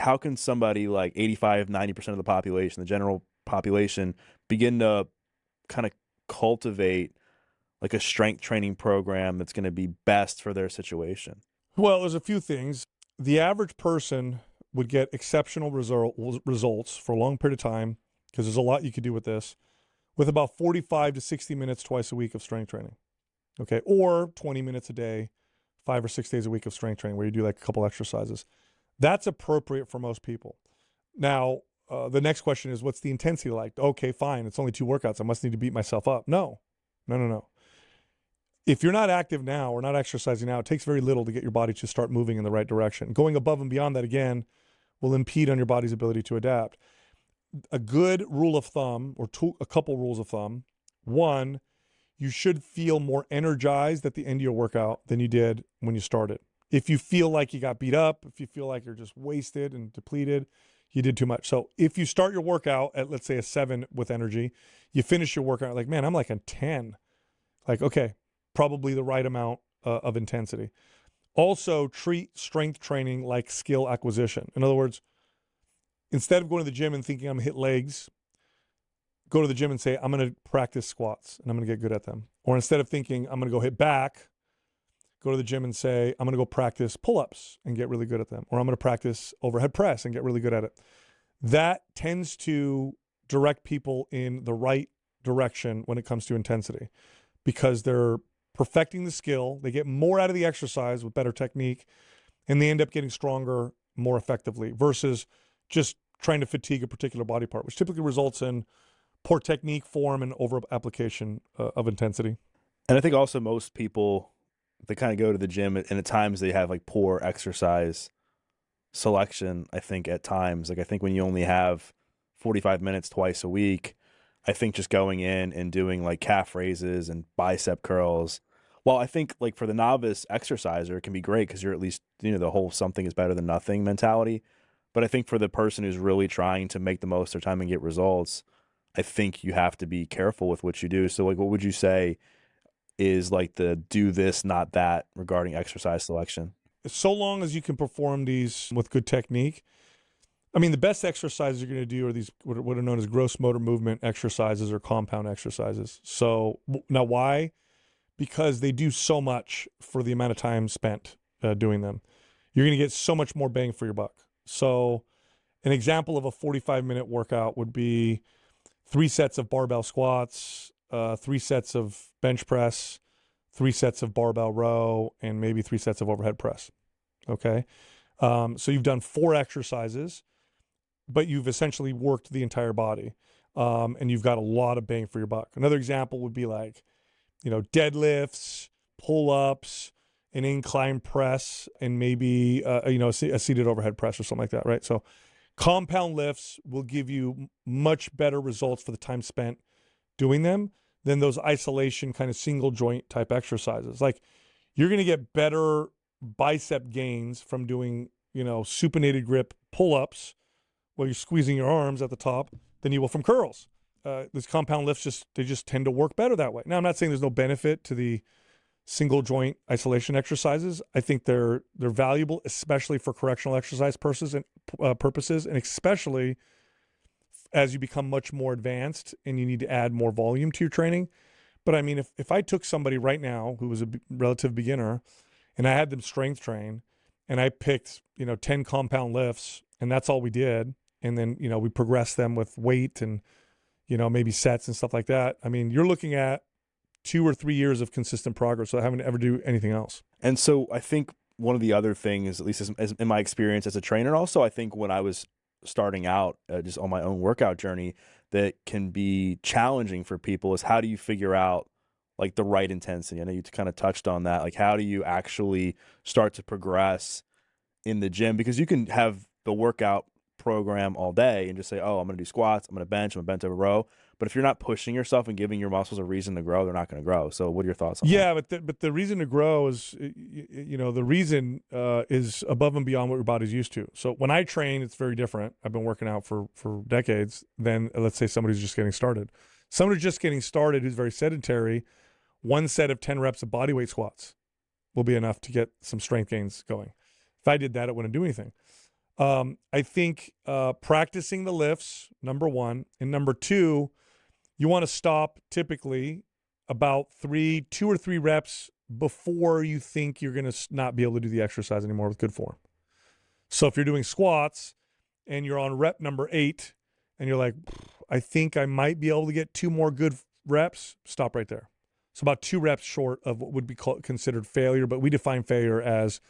how can somebody like 85, 90% of the population, the general population, begin to kind of cultivate like a strength training program that's going to be best for their situation? Well, there's a few things. The average person would get exceptional results for a long period of time, because there's a lot you could do with this, with about 45 to 60 minutes twice a week of strength training. Okay. Or 20 minutes a day, 5 or 6 days a week of strength training where you do like a couple exercises. That's appropriate for most people. Now, the next question is, what's the intensity like? Okay, fine. It's only 2 workouts. I must need to beat myself up. No. If you're not active now or not exercising now, it takes very little to get your body to start moving in the right direction. Going above and beyond that, again, will impede on your body's ability to adapt. A good rule of thumb, or a couple rules of thumb: one, you should feel more energized at the end of your workout than you did when you started. If you feel like you got beat up, if you feel like you're just wasted and depleted, you did too much. So if you start your workout at, let's say, a 7 with energy, you finish your workout like, man, I'm like a 10. Like, okay, probably the right amount of intensity. Also, treat strength training like skill acquisition. In other words, instead of going to the gym and thinking I'm going to hit legs, go to the gym and say, I'm going to practice squats and I'm going to get good at them. Or instead of thinking I'm going to go hit back, go to the gym and say, I'm going to go practice pull-ups and get really good at them. Or I'm going to practice overhead press and get really good at it. That tends to direct people in the right direction when it comes to intensity, because they're perfecting the skill. They get more out of the exercise with better technique, and they end up getting stronger more effectively versus just trying to fatigue a particular body part, which typically results in poor technique, form, and over application of intensity. And I think also most people, they kind of go to the gym and at times they have like poor exercise selection. I think at times, like I think when you only have 45 minutes twice a week, I think just going in and doing like calf raises and bicep curls, well, I think like for the novice exerciser, it can be great because you're at least, the whole something is better than nothing mentality. But I think for the person who's really trying to make the most of their time and get results, I think you have to be careful with what you do. So like, what would you say is like the do this, not that regarding exercise selection? So long as you can perform these with good technique. I mean, the best exercises you're going to do are these what are known as gross motor movement exercises or compound exercises. So now why? Because they do so much for the amount of time spent doing them. You're going to get so much more bang for your buck. So an example of a 45-minute workout would be 3 sets of barbell squats, 3 sets of bench press, 3 sets of barbell row, and maybe 3 sets of overhead press. Okay. So you've done 4 exercises, but you've essentially worked the entire body. And you've got a lot of bang for your buck. Another example would be like, deadlifts, pull-ups, an incline press, and maybe, a seated overhead press or something like that, right? So compound lifts will give you much better results for the time spent doing them than those isolation kind of single joint type exercises. Like you're going to get better bicep gains from doing, supinated grip pull-ups while you're squeezing your arms at the top than you will from curls. These compound lifts just tend to work better that way. Now, I'm not saying there's no benefit to the single joint isolation exercises. I think they're valuable, especially for correctional exercise purposes, and especially as you become much more advanced and you need to add more volume to your training. But I mean, if I took somebody right now who was a relative beginner and I had them strength train and I picked, 10 compound lifts and that's all we did, and then, we progressed them with weight and, maybe sets and stuff like that. I mean, you're looking at 2 or 3 years of consistent progress without having to ever do anything else. And so I think one of the other things, at least as in my experience as a trainer, and also I think when I was starting out just on my own workout journey, that can be challenging for people is how do you figure out like the right intensity? I know you kind of touched on that. Like how do you actually start to progress in the gym? Because you can have the workout program all day and just say, oh, I'm going to do squats, I'm going to bench, I'm going to bent over row. But if you're not pushing yourself and giving your muscles a reason to grow, they're not going to grow. So what are your thoughts on that? Yeah, but the reason to grow is, the reason is above and beyond what your body's used to. So when I train, it's very different. I've been working out for decades than, let's say, somebody who's just getting started. Somebody who's just getting started who's very sedentary, 1 set of 10 reps of bodyweight squats will be enough to get some strength gains going. If I did that, it wouldn't do anything. I think practicing the lifts, number one. And number two, you want to stop typically about 2 or 3 reps before you think you're going to not be able to do the exercise anymore with good form. So if you're doing squats and you're on rep number 8 and you're like, I think I might be able to get 2 more good reps, stop right there. So about 2 reps short of what would be considered failure, but we define failure as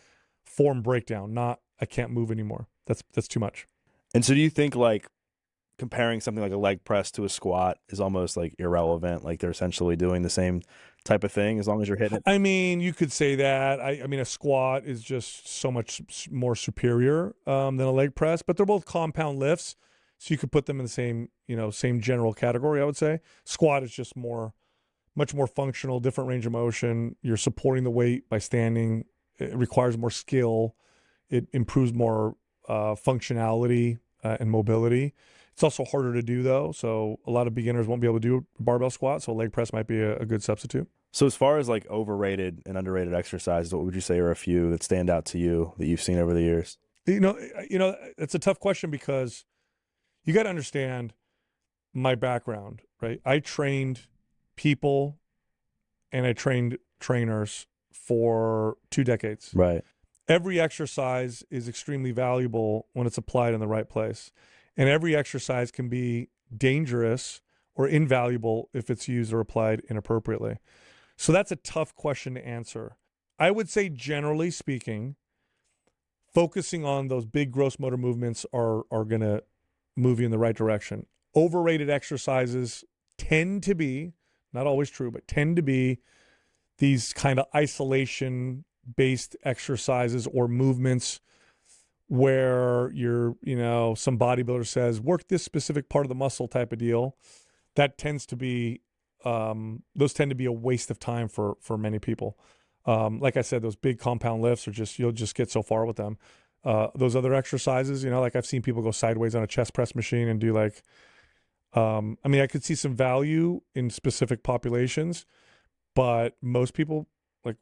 form breakdown, not I can't move anymore. That's too much. And so do you think like comparing something like a leg press to a squat is almost like irrelevant? Like they're essentially doing the same type of thing as long as you're hitting it? I mean, you could say that. I mean, a squat is just so much more superior than a leg press, but they're both compound lifts, so you could put them in the same general category. I would say squat is just much more functional, different range of motion. You're supporting the weight by standing. It requires more skill. It improves more functionality and mobility. It's also harder to do, though, so a lot of beginners won't be able to do a barbell squat, so a leg press might be a good substitute. So as far as like overrated and underrated exercises, what would you say are a few that stand out to you that you've seen over the years? It's a tough question because you got to understand my background, right? I trained people and I trained trainers for 2 decades. Right. Every exercise is extremely valuable when it's applied in the right place. And every exercise can be dangerous or invaluable if it's used or applied inappropriately. So that's a tough question to answer. I would say, generally speaking, focusing on those big gross motor movements are going to move you in the right direction. Overrated exercises tend to be, not always true, but tend to be these kind of isolation-based exercises or movements where some bodybuilder says, work this specific part of the muscle type of deal. That tends to be, those tend to be a waste of time for many people. Like I said, those big compound lifts you'll just get so far with them. Those other exercises, like I've seen people go sideways on a chest press machine and do I could see some value in specific populations, but most people, like,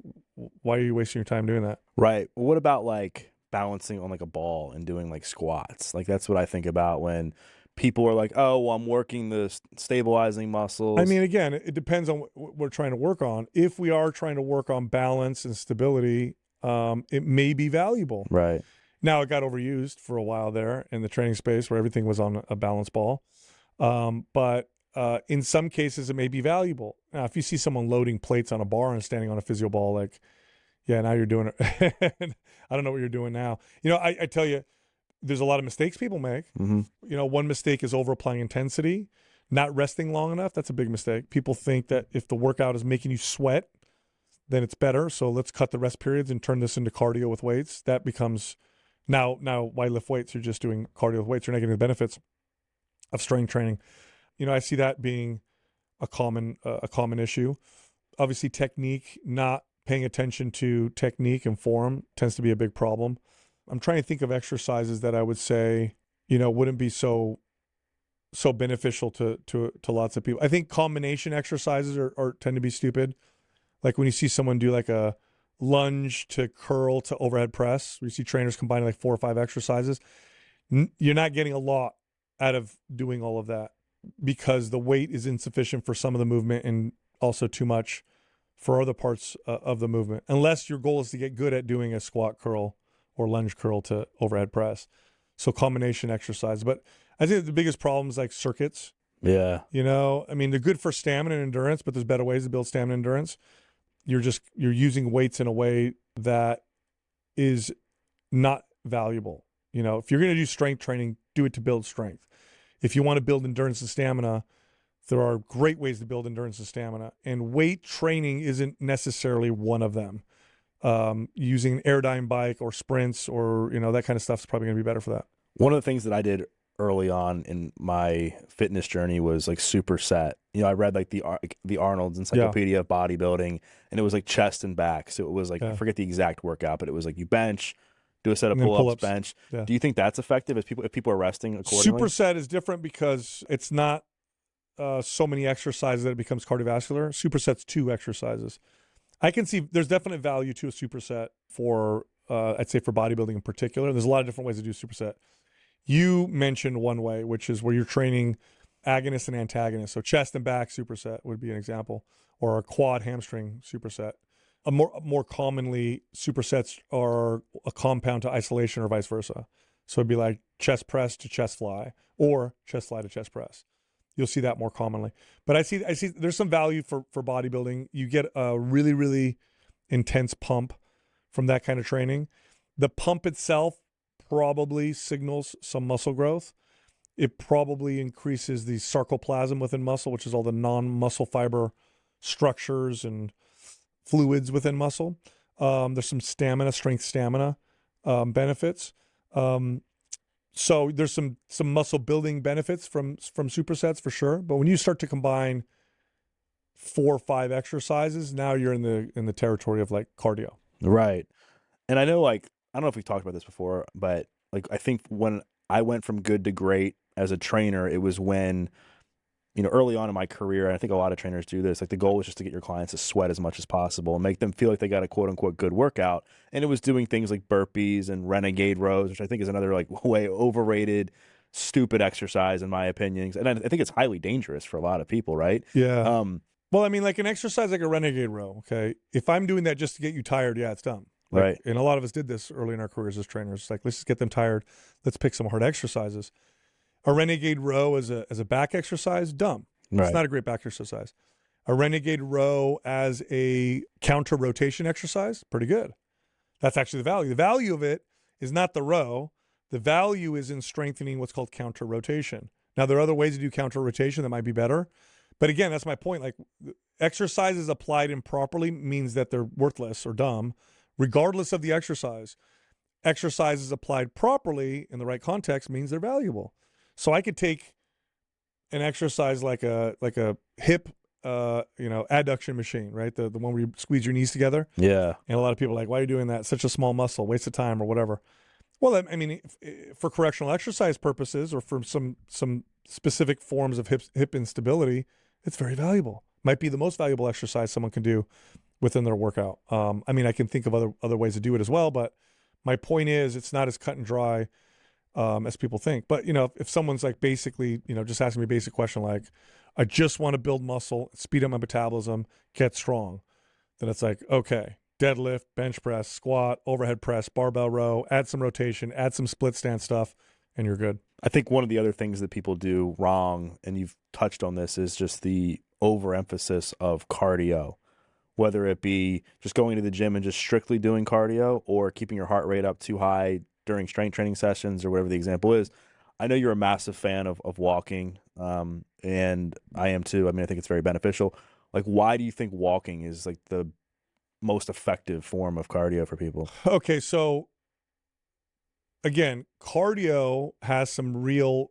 why are you wasting your time doing that? Right. What about like balancing on like a ball and doing like squats? Like that's what I think about when people are like, oh, well, I'm working the stabilizing muscles. I mean, again, it depends on what we're trying to work on. If we are trying to work on balance and stability, it may be valuable. Right. Now, it got overused for a while there in the training space where everything was on a balance ball. But in some cases, it may be valuable. Now, if you see someone loading plates on a bar and standing on a physio ball, like, yeah, now you're doing it. I don't know what you're doing now. I tell you, there's a lot of mistakes people make. Mm-hmm. One mistake is over applying intensity, not resting long enough. That's a big mistake. People think that if the workout is making you sweat, then it's better. So let's cut the rest periods and turn this into cardio with weights. That becomes now why lift weights? You're just doing cardio with weights. You're not getting the benefits of strength training. I see that being a common issue. Obviously, technique, not paying attention to technique and form tends to be a big problem. I'm trying to think of exercises that I would say, wouldn't be so beneficial to lots of people. I think combination exercises are tend to be stupid. Like when you see someone do like a lunge to curl to overhead press, you see trainers combining like 4 or 5 exercises. You're not getting a lot out of doing all of that because the weight is insufficient for some of the movement and also too much for other parts of the movement, unless your goal is to get good at doing a squat curl or lunge curl to overhead press. So combination exercise. But I think the biggest problem is like circuits. Yeah. They're good for stamina and endurance, but there's better ways to build stamina and endurance. You're using weights in a way that is not valuable. If you're going to do strength training, do it to build strength. If you want to build endurance and stamina, there are great ways to build endurance and stamina, and weight training isn't necessarily one of them. Using an Airdyne bike or sprints or, that kind of stuff is probably going to be better for that. One of the things that I did early on in my fitness journey was like superset. I read like the Arnold's Encyclopedia of Bodybuilding, and it was like chest and back. So it was like, I forget the exact workout, but it was like you bench, do a set of pull-ups, bench. Yeah. Do you think that's effective if people are resting accordingly? Superset is different because it's not so many exercises that it becomes cardiovascular. Superset's 2 exercises. I can see there's definite value to a superset for I'd say for bodybuilding in particular. There's a lot of different ways to do superset. You mentioned one way, which is where you're training agonist and antagonist. So chest and back superset would be an example, or a quad hamstring superset. More commonly, supersets are a compound to isolation or vice versa. So it'd be like chest press to chest fly, or chest fly to chest press. You'll see that more commonly. But I see there's some value for bodybuilding. You get a really, really intense pump from that kind of training. The pump itself probably signals some muscle growth. It probably increases the sarcoplasm within muscle, which is all the non-muscle fiber structures and fluids within muscle. There's some strength stamina benefits. So there's some muscle building benefits from supersets for sure. But when you start to combine 4 or 5 exercises, now you're in the territory of like cardio. Right. And I know, like, I don't know if we've talked about this before, but like, I think when I went from good to great as a trainer, it was when, early on in my career, and I think a lot of trainers do this, like the goal was just to get your clients to sweat as much as possible and make them feel like they got a quote unquote good workout. And it was doing things like burpees and renegade rows, which I think is another like way overrated, stupid exercise in my opinion. And I think it's highly dangerous for a lot of people, right? Yeah. Well, I mean, like an exercise like a renegade row, okay? If I'm doing that just to get you tired, yeah, it's dumb. Like, right. And a lot of us did this early in our careers as trainers. Like, let's just get them tired. Let's pick some hard exercises. A renegade row as a back exercise, dumb. Right. It's not a great back exercise. A renegade row as a counter rotation exercise, pretty good. That's actually the value. The value of it is not the row. The value is in strengthening what's called counter rotation. Now, there are other ways to do counter rotation that might be better. But again, that's my point. Like, exercises applied improperly means that they're worthless or dumb, regardless of the exercise. Exercises applied properly in the right context means they're valuable. So I could take an exercise like a hip, adduction machine, right? The one where you squeeze your knees together. Yeah. And a lot of people are like, why are you doing that? It's such a small muscle, waste of time or whatever. Well, I mean, for correctional exercise purposes or for some specific forms of hip instability, it's very valuable. Might be the most valuable exercise someone can do within their workout. I mean, I can think of other ways to do it as well, but my point is it's not as cut and dry as people think. But, if someone's like basically, just asking me a basic question like, I just want to build muscle, speed up my metabolism, get strong, then it's like, okay, deadlift, bench press, squat, overhead press, barbell row, add some rotation, add some split stance stuff, and you're good. I think one of the other things that people do wrong, and you've touched on this, is just the overemphasis of cardio, whether it be just going to the gym and just strictly doing cardio or keeping your heart rate up too high during strength training sessions or whatever the example is. I know you're a massive fan of walking, and I am too. I mean, I think it's very beneficial. Like, why do you think walking is like the most effective form of cardio for people? Okay, so again, cardio has some real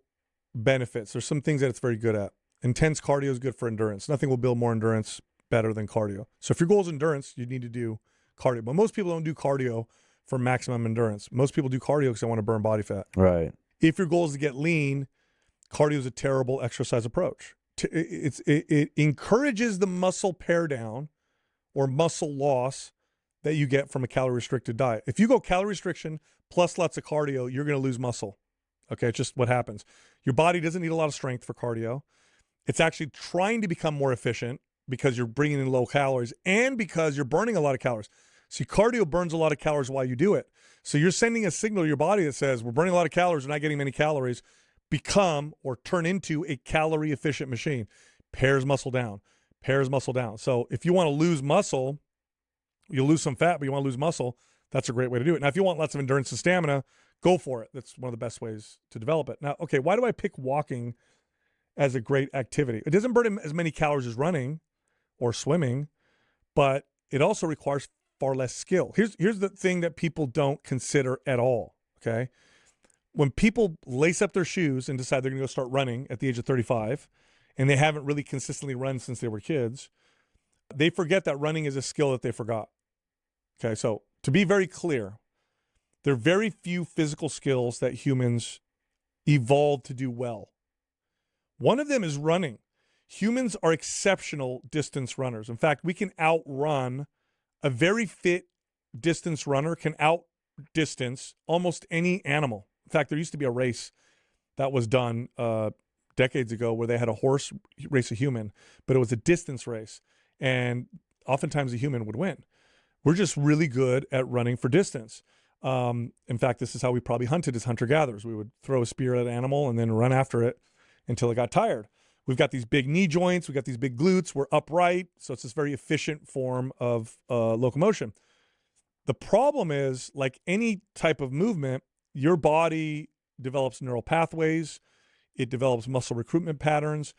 benefits. There's some things that it's very good at. Intense cardio is good for endurance. Nothing will build more endurance better than cardio. So if your goal is endurance, you need to do cardio. But most people don't do cardio for maximum endurance. Most people do cardio because they want to burn body fat. Right. If your goal is to get lean, cardio is a terrible exercise approach. It encourages the muscle pare down or muscle loss that you get from a calorie-restricted diet. If you go calorie restriction plus lots of cardio, you're going to lose muscle. Okay, it's just what happens. Your body doesn't need a lot of strength for cardio. It's actually trying to become more efficient because you're bringing in low calories and because you're burning a lot of calories. See, cardio burns a lot of calories while you do it. So you're sending a signal to your body that says, we're burning a lot of calories, we're not getting many calories. Become or turn into a calorie-efficient machine. Pares muscle down. So if you want to lose muscle, you'll lose some fat, but you want to lose muscle, that's a great way to do it. Now, if you want lots of endurance and stamina, go for it. That's one of the best ways to develop it. Now, okay, why do I pick walking as a great activity? It doesn't burn as many calories as running or swimming, but it also requires far less skill. Here's the thing that people don't consider at all, okay? When people lace up their shoes and decide they're going to go start running at the age of 35, and they haven't really consistently run since they were kids, they forget that running is a skill that they forgot. Okay, so to be very clear, there are very few physical skills that humans evolved to do well. One of them is running. Humans are exceptional distance runners. In fact, we can outrun a very fit distance runner can distance almost any animal. In fact, there used to be a race that was done decades ago where they had a horse race a human, but it was a distance race. And oftentimes a human would win. We're just really good at running for distance. In fact, this is how we probably hunted as hunter-gatherers. We would throw a spear at an animal and then run after it until it got tired. We've got these big knee joints. We've got these big glutes. We're upright. So it's this very efficient form of locomotion. The problem is, like any type of movement, your body develops neural pathways. It develops muscle recruitment patterns.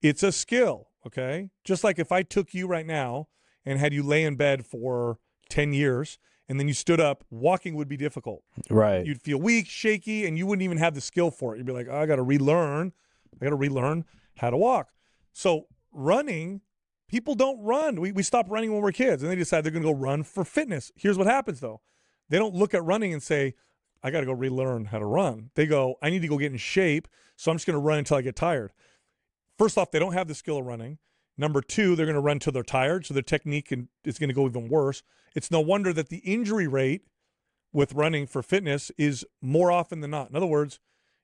It's a skill, okay? Just like if I took you right now and had you lay in bed for 10 years and then you stood up, walking would be difficult. Right. You'd feel weak, shaky, and you wouldn't even have the skill for it. You'd be like, oh, I got to relearn how to walk. So running, people don't run. We stop running when we're kids and they decide they're going to go run for fitness. Here's what happens though. They don't look at running and say, I got to go relearn how to run. They go, I need to go get in shape, so I'm just going to run until I get tired. First off, they don't have the skill of running. Number two, they're going to run till they're tired, so their technique is going to go even worse. It's no wonder that the injury rate with running for fitness is more often than not. In other words,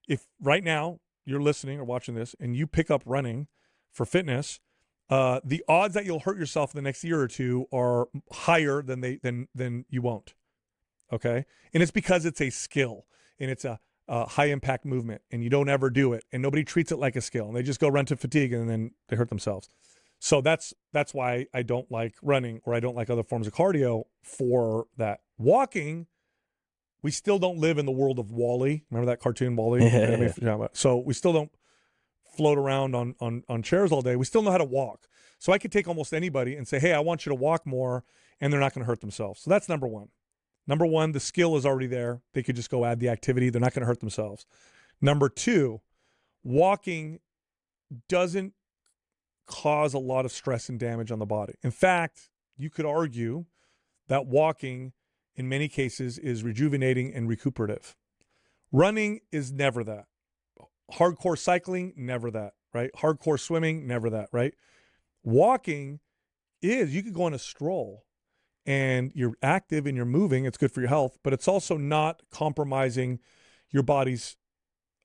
if right now you're listening or watching this and you pick up running for fitness, the odds that you'll hurt yourself in the next year or two are higher than you won't. Okay. And it's because it's a skill and it's a high impact movement and you don't ever do it and nobody treats it like a skill and they just go run to fatigue and then they hurt themselves. So that's why I don't like running or I don't like other forms of cardio for that. Walking, we still don't live in the world of Wall-E. Remember that cartoon Wall-E? Yeah. So we still don't float around on chairs all day. We still know how to walk. So I could take almost anybody and say, hey, I want you to walk more, and they're not going to hurt themselves. So that's number one. Number one, the skill is already there. They could just go add the activity. They're not going to hurt themselves. Number two, walking doesn't cause a lot of stress and damage on the body. In fact, you could argue that walking in many cases is rejuvenating and recuperative. Running is never that. Hardcore cycling, never that, right? Hardcore swimming, never that, right? Walking is, you could go on a stroll and you're active and you're moving, it's good for your health, but it's also not compromising your body's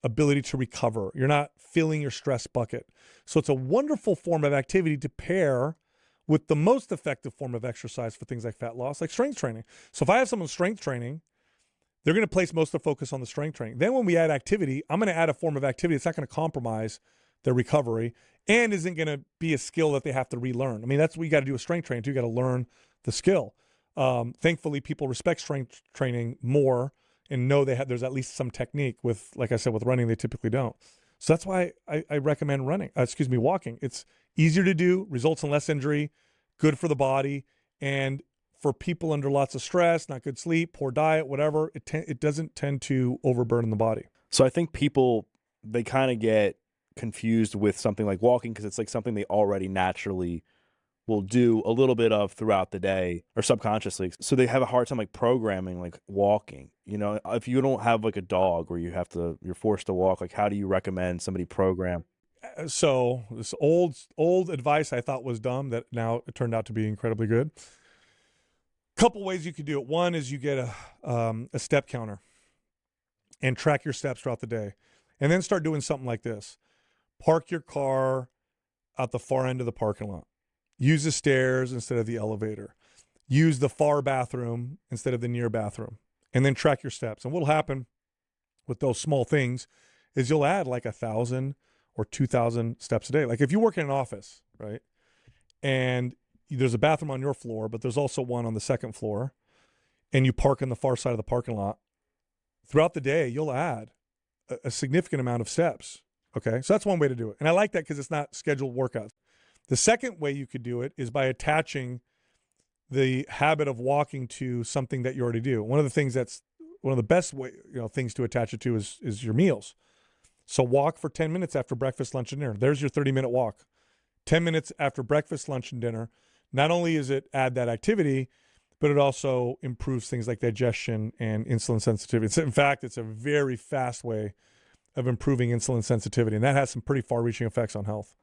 ability to recover. You're not filling your stress bucket. So it's a wonderful form of activity to pair with the most effective form of exercise for things like fat loss, like strength training. So if I have someone strength training, they're going to place most of the focus on the strength training. Then when we add activity, I'm going to add a form of activity that's not going to compromise their recovery and isn't going to be a skill that they have to relearn. I mean, that's what you got to do with strength training too. You got to learn the skill. Thankfully, people respect strength training more and know there's at least some technique. With, like I said, with running, they typically don't. So that's why I recommend walking. It's easier to do, results in less injury, good for the body, and for people under lots of stress, not good sleep, poor diet, whatever, it doesn't tend to overburden the body. So I think people, they kind of get confused with something like walking because it's like something they already naturally will do a little bit of throughout the day or subconsciously. So they have a hard time like programming like walking. You know, if you don't have like a dog where you're forced to walk, like how do you recommend somebody program? So this old advice I thought was dumb that now it turned out to be incredibly good. Couple ways you could do it. One is you get a step counter and track your steps throughout the day, and then start doing something like this. Park your car at the far end of the parking lot. Use the stairs instead of the elevator. Use the far bathroom instead of the near bathroom, and then track your steps. And what'll happen with those small things is you'll add like 1,000 or 2,000 steps a day. Like if you work in an office, right, and there's a bathroom on your floor, but there's also one on the second floor, and you park on the far side of the parking lot, throughout the day, you'll add a significant amount of steps. Okay. So that's one way to do it. And I like that because it's not scheduled workouts. The second way you could do it is by attaching the habit of walking to something that you already do. One of the best things to attach it to is your meals. So walk for 10 minutes after breakfast, lunch, and dinner. There's your 30-minute walk. 10 minutes after breakfast, lunch, and dinner. Not only is it add that activity, but it also improves things like digestion and insulin sensitivity. In fact, it's a very fast way of improving insulin sensitivity, and that has some pretty far-reaching effects on health.